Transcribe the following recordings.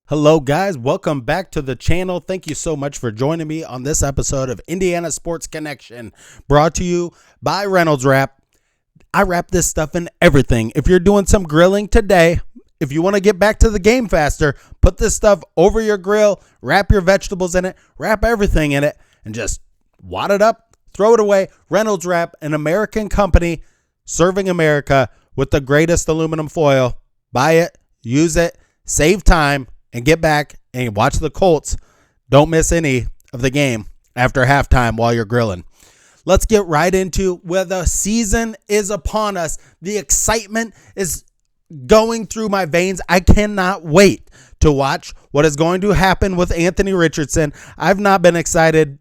Hello guys, welcome back to the channel. Thank you so much for joining me on this episode of Indiana Sports Connection, brought to you by Reynolds Wrap. I wrap this stuff in everything. If you're doing some grilling today, if you want to get back to the game faster, put this stuff over your grill, wrap your vegetables in it, wrap everything in it, and just wad it up, throw it away. Reynolds Wrap, an American company serving America with the greatest aluminum foil. Buy it, use it, save time, and get back and watch the Colts. Don't miss any of the game after halftime while you're grilling. Let's get right into where the season is upon us. The excitement is going through my veins. I cannot wait to watch what is going to happen with Anthony Richardson. I've not been excited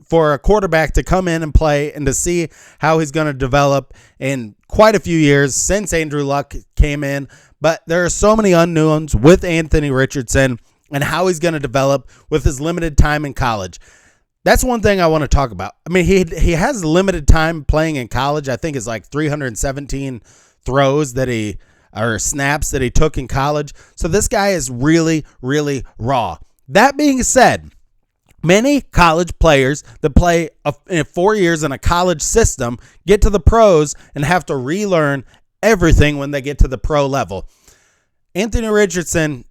for a quarterback to come in and play and to see how he's going to develop in quite a few years since Andrew Luck came in. But there are so many unknowns with Anthony Richardson and how he's going to develop with his limited time in college. That's one thing I want to talk about. I mean, he has limited time playing in college. I think it's like 317 throws or snaps that he took in college. So this guy is really, really raw. That being said, many college players that play 4 years in a college system get to the pros and have to relearn everything when they get to the pro level. Anthony Richardson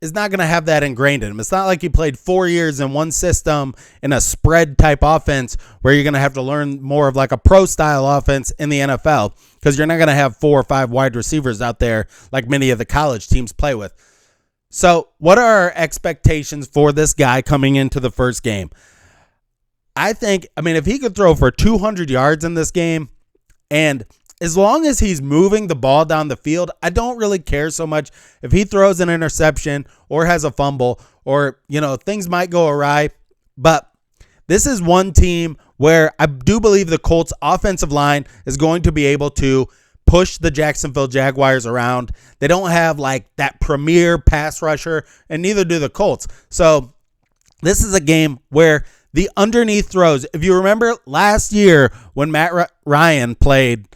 is not going to have that ingrained in him. It's not like he played 4 years in one system in a spread type offense where you're going to have to learn more of like a pro style offense in the NFL, because you're not going to have 4 or 5 wide receivers out there like many of the college teams play with. So what are our expectations for this guy coming into the first game? I mean, if he could throw for 200 yards in this game, and as long as he's moving the ball down the field, I don't really care so much if he throws an interception or has a fumble or, things might go awry. But this is one team where I do believe the Colts offensive line is going to be able to push the Jacksonville Jaguars around. They don't have like that premier pass rusher, and neither do the Colts. So this is a game where the underneath throws, if you remember last year when Matt Ryan played,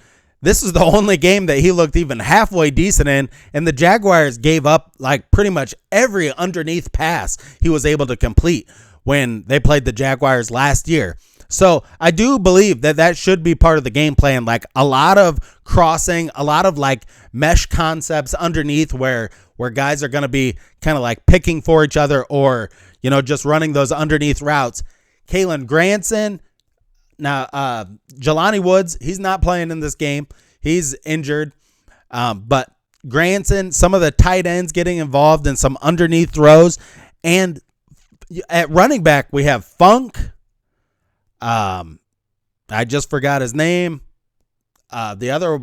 this is the only game that he looked even halfway decent in, and the Jaguars gave up like pretty much every underneath pass he was able to complete when they played the Jaguars last year. So I do believe that should be part of the game plan, like a lot of crossing, a lot of like mesh concepts underneath where guys are going to be kind of like picking for each other or, just running those underneath routes. Kalen Granson, now Jelani Woods, he's not playing in this game. He's injured. But Granson, some of the tight ends getting involved in some underneath throws. And at running back, we have Funk. I just forgot his name. The other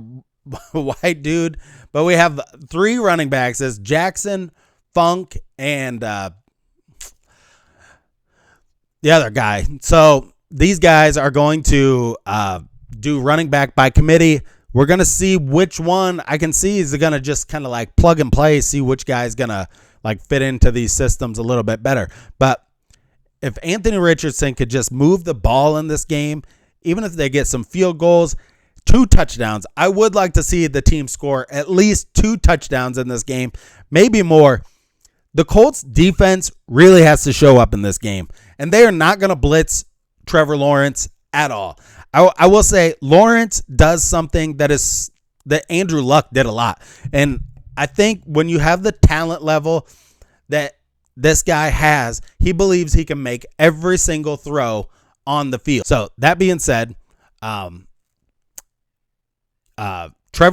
white dude. But we have 3 running backs as Jackson, Funk, and the other guy. So these guys are going to do running back by committee. We're going to see which one. I can see is going to just kind of like plug and play, see which guy is going to like fit into these systems a little bit better. But if Anthony Richardson could just move the ball in this game, even if they get some field goals, 2 touchdowns, I would like to see the team score at least 2 touchdowns in this game, maybe more. The Colts defense really has to show up in this game, and they are not going to blitz Trevor Lawrence at all. I will say Lawrence does something that Andrew Luck did a lot. And I think when you have the talent level that this guy has, he believes he can make every single throw on the field. So that being said, Trevor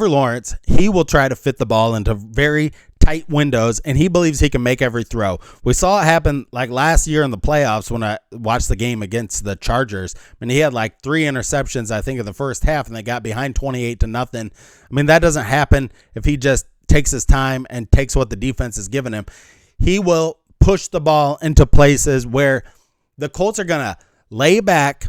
Lawrence, he will try to fit the ball into very tight windows, and he believes he can make every throw. We saw it happen like last year in the playoffs when I watched the game against the Chargers. I mean, he had like 3 interceptions, I think, in the first half, and they got behind 28-0. I mean, that doesn't happen if he just takes his time and takes what the defense is giving him. He will push the ball into places where the Colts are going to lay back,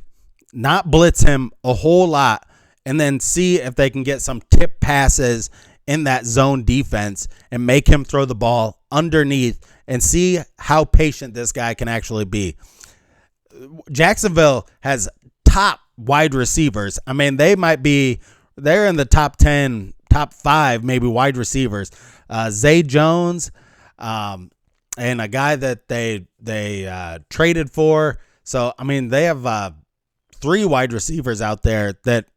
not blitz him a whole lot, and then see if they can get some tip passes in that zone defense and make him throw the ball underneath and see how patient this guy can actually be. Jacksonville has top wide receivers. I mean, they're in the top 10, top 5, maybe wide receivers. Zay Jones, and and a guy that they traded for. So, I mean, they have 3 wide receivers out there that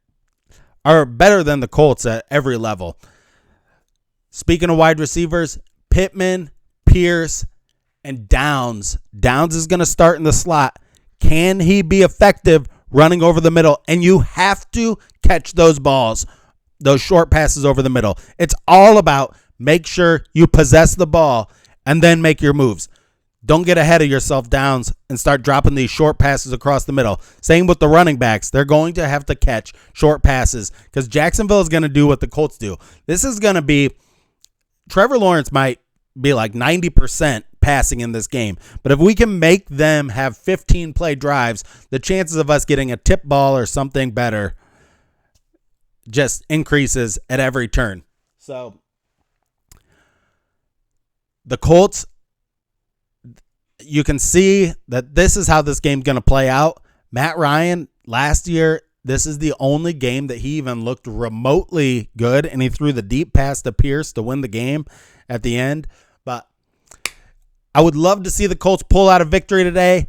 are better than the Colts at every level. Speaking of wide receivers, Pittman, Pierce, and Downs. Downs is going to start in the slot. Can he be effective running over the middle? And you have to catch those balls, those short passes over the middle. It's all about make sure you possess the ball and then make your moves. Don't get ahead of yourself, Downs, and start dropping these short passes across the middle. Same with the running backs. They're going to have to catch short passes because Jacksonville is going to do what the Colts do. This is going to be Trevor Lawrence might be like 90% passing in this game. But if we can make them have 15 play drives, the chances of us getting a tip ball or something better just increases at every turn. So the Colts, you can see that this is how this game's going to play out. Matt Ryan, last year, this is the only game that he even looked remotely good, and he threw the deep pass to Pierce to win the game at the end. But I would love to see the Colts pull out a victory today.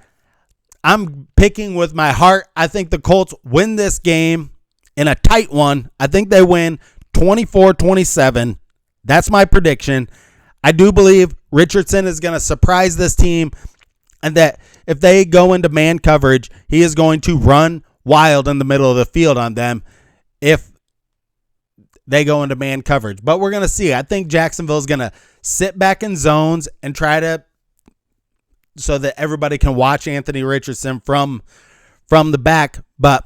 I'm picking with my heart. I think the Colts win this game in a tight one. I think they win 24-27. That's my prediction. I do believe Richardson is going to surprise this team, and that if they go into man coverage, he is going to run wild in the middle of the field on them if they go into man coverage. But we're going to see. I think Jacksonville is going to sit back in zones and try to, so that everybody can watch Anthony Richardson from the back. But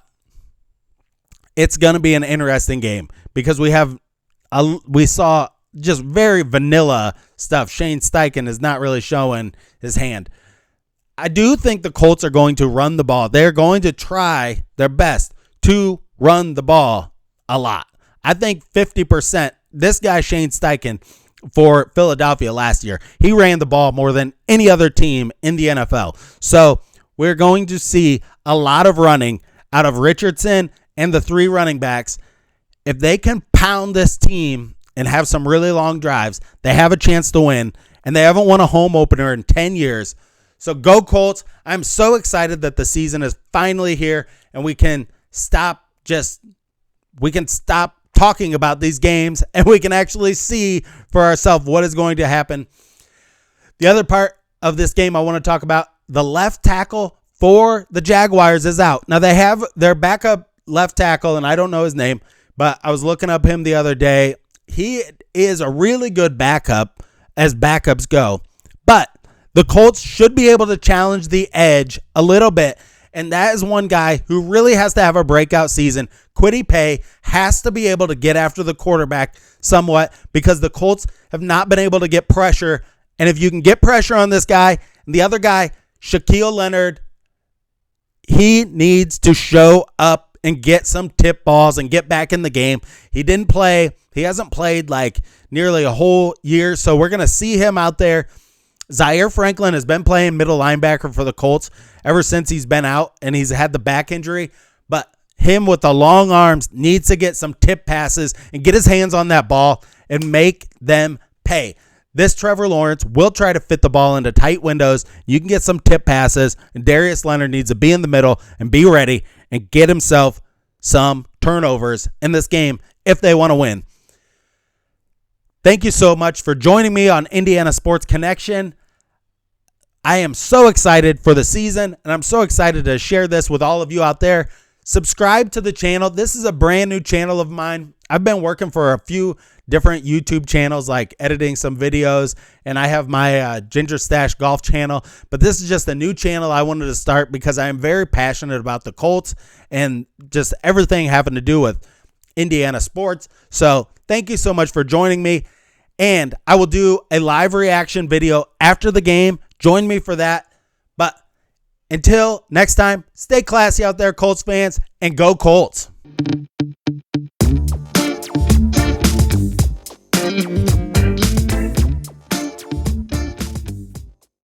it's going to be an interesting game because we saw just very vanilla stuff. Shane Steichen is not really showing his hand. I do think the Colts are going to run the ball. They're going to try their best to run the ball a lot. I think 50%. This guy, Shane Steichen, for Philadelphia last year, he ran the ball more than any other team in the NFL. So we're going to see a lot of running out of Richardson and the 3 running backs. If they can pound this team and have some really long drives, they have a chance to win, and they haven't won a home opener in 10 years. So go Colts. I'm so excited that the season is finally here and we can stop talking about these games and we can actually see for ourselves what is going to happen. The other part of this game I want to talk about, the left tackle for the Jaguars is out. Now they have their backup left tackle, and I don't know his name, but I was looking up him the other day. He is a really good backup as backups go, but the Colts should be able to challenge the edge a little bit, and that is one guy who really has to have a breakout season. Kwity Paye has to be able to get after the quarterback somewhat because the Colts have not been able to get pressure, and if you can get pressure on this guy and the other guy, Shaquille Leonard, he needs to show up and get some tip balls and get back in the game. He didn't play. He hasn't played like nearly a whole year, so we're going to see him out there. Zaire Franklin has been playing middle linebacker for the Colts ever since he's been out, and he's had the back injury. But him with the long arms needs to get some tip passes and get his hands on that ball and make them pay. This Trevor Lawrence will try to fit the ball into tight windows. You can get some tip passes, and Darius Leonard needs to be in the middle and be ready and get himself some turnovers in this game if they want to win. Thank you so much for joining me on Indiana Sports Connection. I am so excited for the season, and I'm so excited to share this with all of you out there. Subscribe to the channel. This is a brand new channel of mine. I've been working for a few different YouTube channels, like editing some videos, and I have my Ginger Stash Golf channel, but this is just a new channel I wanted to start because I am very passionate about the Colts and just everything having to do with Indiana sports. So thank you so much for joining me, and I will do a live reaction video after the game. Join me for that. But until next time, stay classy out there, Colts fans, and go Colts.